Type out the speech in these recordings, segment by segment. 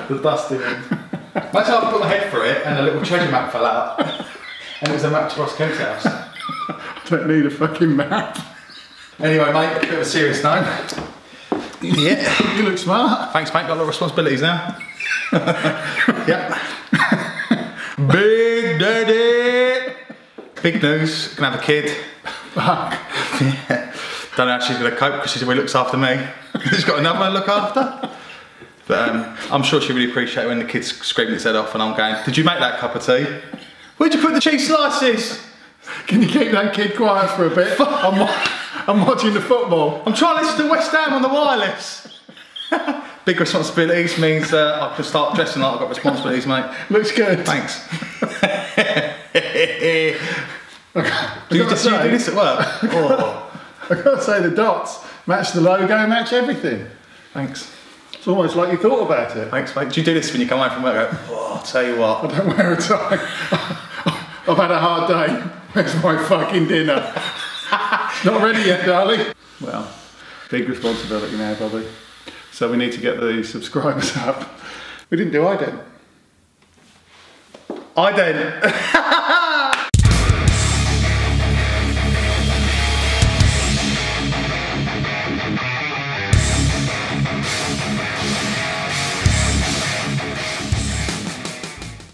The dusty one. Imagine I put my head through it and a little treasure map fell out. And it was a map to Ross Kemp's house. I don't need a fucking map. Anyway, mate, a bit of a serious note. Yeah. You look smart. Thanks, mate. Got a lot of responsibilities now. Yep. Big Daddy. Big news. Gonna have a kid. Fuck. Yeah. Don't know how she's gonna cope because she's always looks after me. She's got another one to look after. But I'm sure she really appreciates when the kid's screaming its head off and I'm going, did you make that cup of tea? Where'd you put the cheese slices? Can you keep that kid quiet for a bit? I'm watching the football. I'm trying to listen to West Ham on the wireless. Big responsibilities means I can start dressing like I've got responsibilities, mate. Looks good. Thanks. Do you do this at work? Oh. I gotta say the dots match the logo, match everything. Thanks. It's almost like you thought about it. Thanks, mate. Do you do this when you come home from work? Go, oh, I'll tell you what. I don't wear a tie. I've had a hard day. Where's my fucking dinner? Not ready yet, darling. Well, big responsibility now, Bobby. So we need to get the subscribers up. We didn't do ident.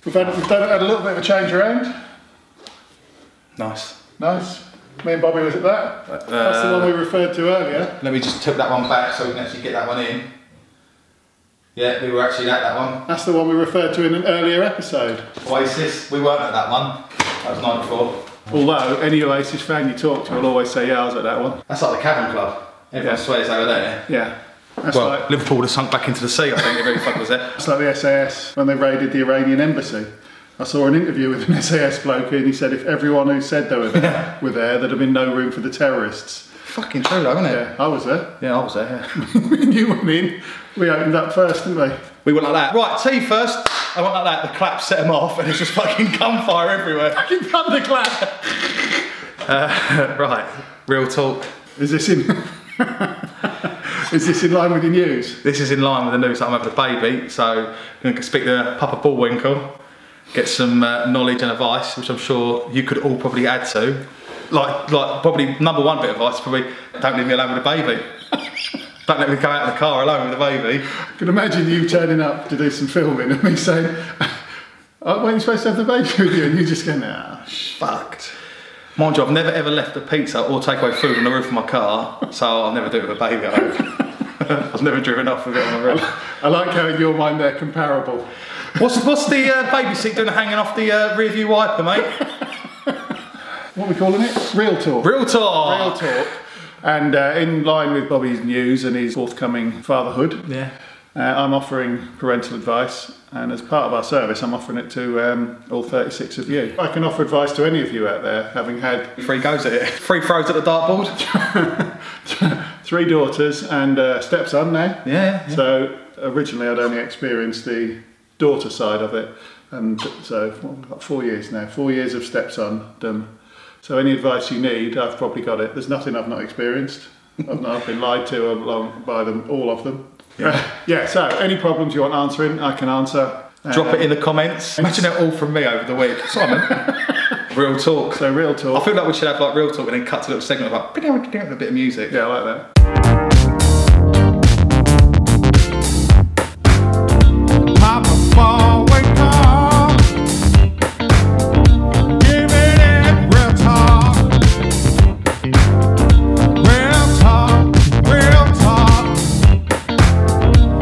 We've had a little bit of a change around. Nice. Nice. Me and Bobby was at that. That's the one we referred to earlier. Let me just tip that one back so we can actually get that one in. Yeah, we were actually at that one. That's the one we referred to in an earlier episode. Oasis, we weren't at that one. That was night before. Although, any Oasis fan you talk to will always say, yeah, I was at that one. That's like the Cavern Club. Everyone swears they were there. Yeah. That's well, like, Liverpool would have sunk back into the sea, I think, if every fuck was there. It's like the SAS when they raided the Iranian embassy. I saw an interview with an SAS bloke and he said if everyone who said they were there were there, there'd have been no room for the terrorists. Fucking true though, isn't it? Yeah, I was there. Yeah, I was there, yeah. Me and you went in, we opened up first, didn't we? We went like that. Right, tea first. I went like that, the clap set them off and it's just fucking gunfire everywhere. Fucking thunderclap! Right, real talk. Is this in... Is this in line with the news? This is in line with the news that I'm having a baby, so I'm going to speak to Poppa Bullwinkle, get some knowledge and advice, which I'm sure you could all probably add to. Like probably number one bit of advice, probably don't leave me alone with the baby. Don't let me go out in the car alone with the baby. I can imagine you turning up to do some filming and me saying, oh, when are you supposed to have the baby with you? And you just going, ah, fucked. Mind you, I've never ever left a pizza or takeaway food on the roof of my car, so I'll never do it with a baby, I hope. I've never driven off with it on the roof. I like how in your mind they're comparable. What's the baby seat doing hanging off the rear view wiper, mate? What are we calling it? Real talk. Real talk. Real talk. And in line with Bobby's news and his forthcoming fatherhood, yeah, I'm offering parental advice, and as part of our service I'm offering it to all 36 of you. I can offer advice to any of you out there, having had 3 goes at it. 3 throws at the dartboard. 3 daughters and a stepson now. Yeah. So originally I'd only experienced the daughter side of it, and so I've got 4 years now, 4 years of stepson done. So any advice you need, I've probably got it. There's nothing I've not experienced. I've been lied to along by them, all of them. Yeah. Yeah, so any problems you want answering, I can answer. Drop it in the comments. Imagine it all from me over the week. Simon, real talk. So real talk. I feel like we should have like real talk and then cut to a little segment of like a bit of music. Yeah, I like that. Poppa Bullwinkle, give it real talk. Real talk, real talk.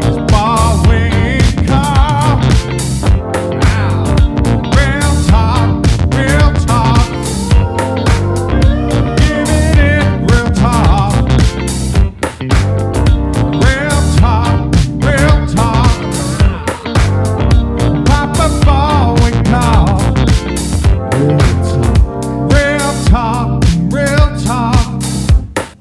It's Bullwinkle. Real talk, real talk. Give it real talk. Real talk, real talk. Poppa Bullwinkle. Real talk, real talk.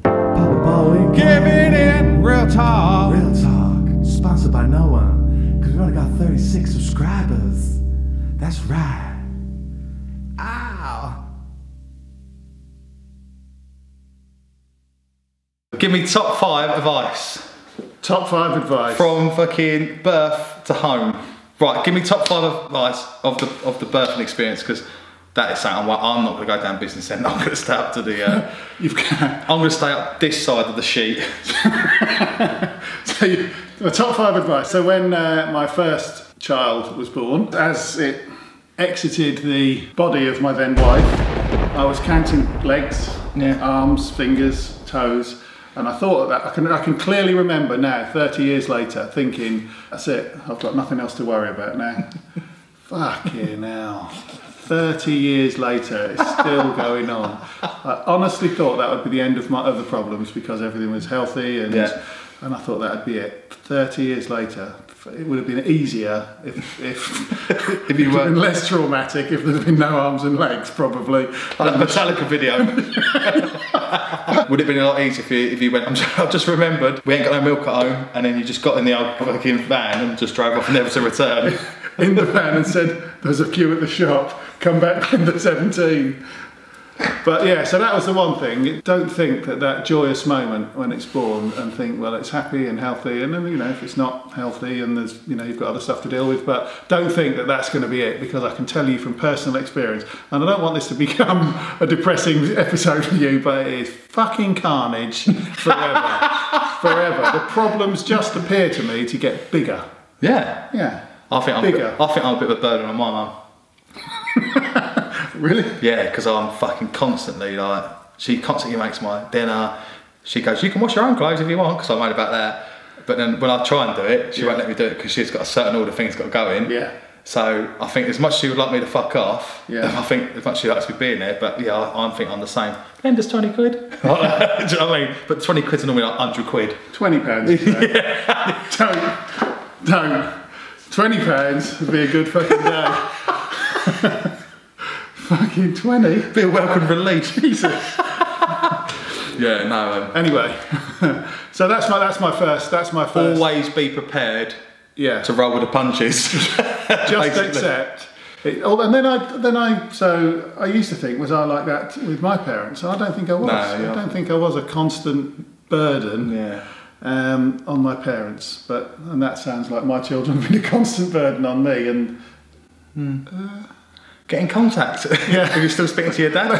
Poppa Bullwinkle. Give it real talk. Real talk, sponsored by no one, because we only got 36 subscribers. That's right. Ow. Give me top 5 advice. Top 5 advice. From fucking birth to home. Right, give me top 5 advice of the birthing experience, because that is something I'm not going to go down business end. I'm going to stay up to the... I'm going to stay up this side of the sheet. So the top 5 advice. So when my first child was born, as it exited the body of my then wife, I was counting legs, arms, fingers, toes, and I thought that I can clearly remember now, 30 years later, thinking, that's it, I've got nothing else to worry about now. Fucking hell. 30 years later, it's still going on. I honestly thought that would be the end of my other problems, because everything was healthy, and I thought that would be it. 30 years later, it would have been easier if you were less traumatic, if there'd been no arms and legs, probably. Like the Metallica video. Would it have been a lot easier if you went, I've just remembered, we ain't got no milk at home, and then you just got in the old fucking van and just drove off never to return. In the van and said, there's a queue at the shop, come back when the 17. But yeah, so that was the one thing. Don't think that joyous moment when it's born and think, well, it's happy and healthy, and then, you know, if it's not healthy and there's, you know, you've got other stuff to deal with, but don't think that that's going to be it, because I can tell you from personal experience, and I don't want this to become a depressing episode for you, but it is fucking carnage forever. Forever. The problems just appear to me to get bigger. Yeah. Yeah. I think I'm a bit of a burden on my mum. Really? Yeah, because I'm fucking constantly like, she constantly makes my dinner. She goes, you can wash your own clothes if you want, because I'm mad about that. But then when I try and do it, she won't let me do it, because she's got a certain order of things got to go in. Yeah. So I think as much as she would like me to fuck off, yeah. I think as much as she likes me being there, but yeah, I think I'm the same. Then there's 20 quid. Do you know what I mean? But 20 quid's normally like 100 quid. £20. Yeah. Don't. £20 would be a good fucking day. Fucking 20. Be a welcome relief. Jesus. Yeah, no. Anyway, so that's my first. Always be prepared. Yeah. To roll with the punches. Just accept. And then I used to think, was I like that with my parents? And I don't think I was. No, I don't think I was a constant burden. Yeah. On my parents, and that sounds like my children have been a constant burden on me. And get in contact. Yeah. If you're still speaking to your dad,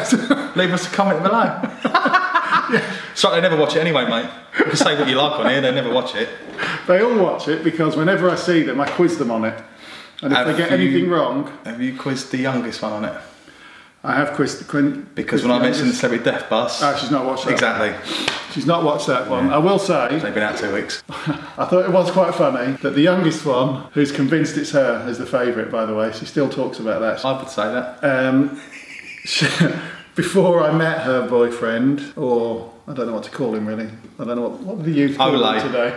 leave us a comment below. Yeah. So they never watch it anyway, mate. You can say what you like on here, they never watch it. They all watch it, because whenever I see them, I quiz them on it. And if they get anything wrong... Have you quizzed the youngest one on it? I have quizzed the Quinn. Because when I mentioned the Celebrity Death Bus... she's not watched that. Exactly. She's not watched that one. Yeah. I will say... They've been out 2 weeks. I thought it was quite funny that the youngest one, who's convinced it's her, is the favourite, by the way. She still talks about that. I would say that. Before I met her boyfriend, or I don't know what to call him really. I don't know what the youth call him today.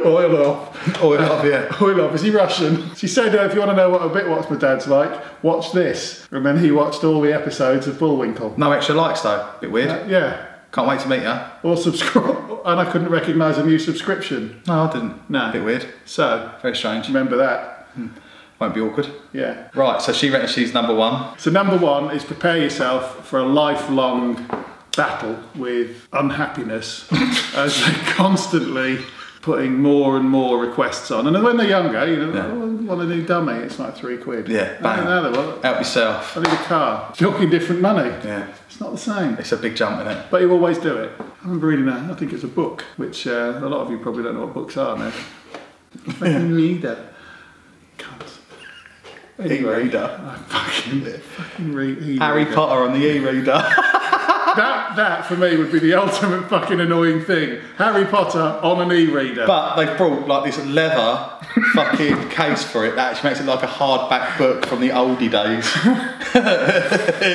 Oil off. Oil off, yeah. Oil off. Is he Russian? She said, if you want to know what my dad's like, watch this. And then he watched all the episodes of Bullwinkle. No extra likes though. Bit weird. Yeah. Can't wait to meet her. Or subscribe. And I couldn't recognise a new subscription. No, I didn't. No. Bit weird. So. Very strange. Remember that. Won't be awkward. Yeah. Right, so she reckons she's number 1. So number 1 is prepare yourself for a lifelong battle with unhappiness as they constantly putting more and more requests on. And when they're younger, you know, I want a new dummy, it's like £3. Yeah, bang. Help yourself. I need a car. Talking different money. Yeah. It's not the same. It's a big jump, isn't it? But you always do it. I remember reading I think it's a book, which a lot of you probably don't know what books are now. Fucking reader. Cunt. Anyway, E-reader. I fucking read e-reader. Harry Potter on the e-reader. That for me would be the ultimate fucking annoying thing. Harry Potter on an e-reader. But they've brought like this leather fucking case for it that actually makes it like a hardback book from the oldie days.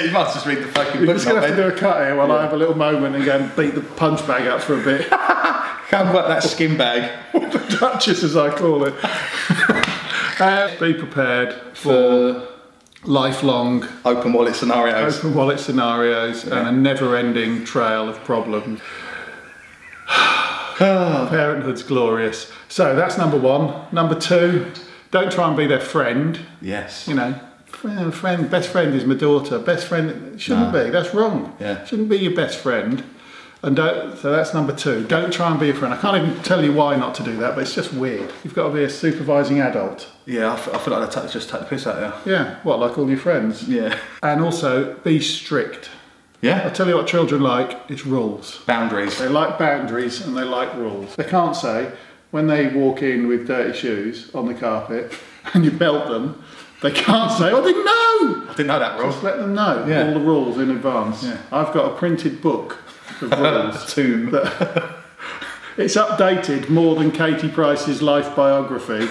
You must just read the fucking book. You're just going to have to do a cut here while I have a little moment and go and beat the punch bag up for a bit. Can't work that skin bag. The Duchess, as I call it. Be prepared for lifelong open wallet scenarios. And a never-ending trail of problems. Parenthood's glorious. So that's number 1. Number 2, don't try and be their friend. Yes. You know, best friend is my daughter. Best friend shouldn't be. That's wrong. Yeah. Shouldn't be your best friend. And so that's number 2. Don't try and be a friend. I can't even tell you why not to do that, but it's just weird. You've got to be a supervising adult. Yeah, I feel like they just take the piss out of you. Yeah, what, like all your friends? Yeah. And also, be strict. Yeah? I'll tell you what children like, it's rules. Boundaries. They like boundaries and they like rules. They can't say, when they walk in with dirty shoes on the carpet and you belt them, they can't say, I didn't know! I didn't know that rule. Just let them know Yeah. all the rules in advance. Yeah. I've got a printed book of rules. Tomb. It's updated more than Katie Price's life biography,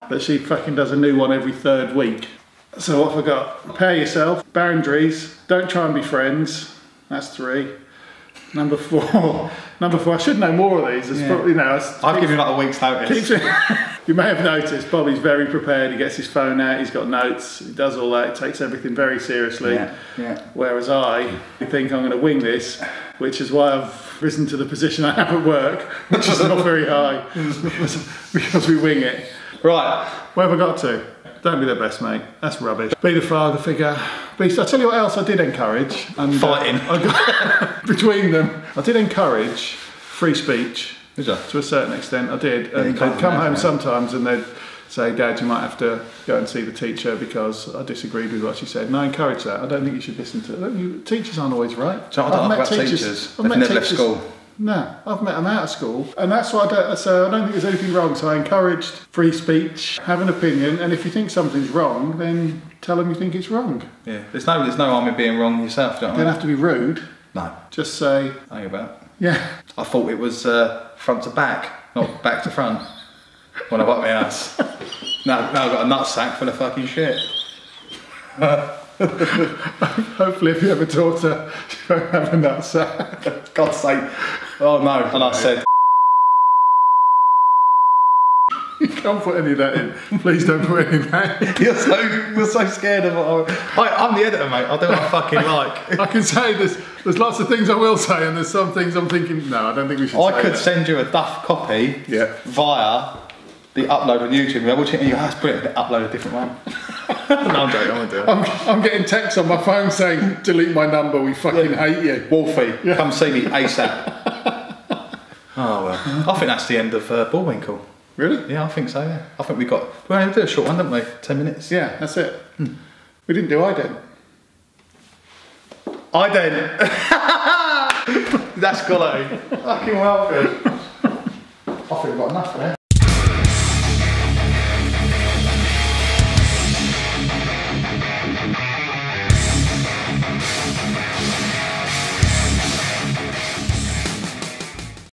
that she fucking does a new one every 3rd week. So what have I got? Prepare yourself, boundaries, don't try and be friends. That's 3. Number 4, I should know more of these. It's probably I've given you like a week's notice. You may have noticed Bobby's very prepared. He gets his phone out, he's got notes, he does all that, he takes everything very seriously. Yeah. Whereas I think I'm going to wing this, which is why I've risen to the position I have at work, which is not very high, because we wing it. Right. Where have I got to? Don't be the best mate. That's rubbish. Be the father figure. I'll tell you what else I did encourage. And, Fighting. Between them, I did encourage free speech. Did you? To a certain extent, I did. Yeah, And you can't they'd come home imagine. sometimes and they'd say, Dad, you might have to go and see the teacher because I disagreed with what she said. And I encourage that. I don't think you should listen to teachers aren't always right. So I don't know about teachers. They've never left school. No, I've met them out of school, and that's what so I don't think there's anything wrong. So I encouraged free speech, have an opinion, and if you think something's wrong, then tell them you think it's wrong. Yeah. There's no harm in being wrong yourself, don't You don't have to be rude. No. Just say, Hang about. yeah. I thought it was front to back, not back to front. When I wiped my ass. Now I've got a nutsack full of fucking shit. Hopefully, if you ever talk to her, you won't have a nutsack. God's sake. Oh no. And I said, You can't put any of that in. Please don't put any of that in. you're so scared of what I'm the editor, mate. I'll do what I fucking like. I can say there's lots of things I will say, and there's some things I'm thinking, no, I don't think we should say I could that. send you a duff copy via the upload on YouTube. And you have to put it in upload a different one. No, I'm joking, I won't do it. I'm getting texts on my phone saying, delete my number, we fucking hate you. Wolfie, come see me ASAP. Oh well. I think that's the end of Bullwinkle. Really? Yeah, I think so, yeah. I think we only do a short one, didn't we? 10 minutes. Yeah, that's it. We didn't do ident. That's quality. Fucking well good. I think we've got enough there.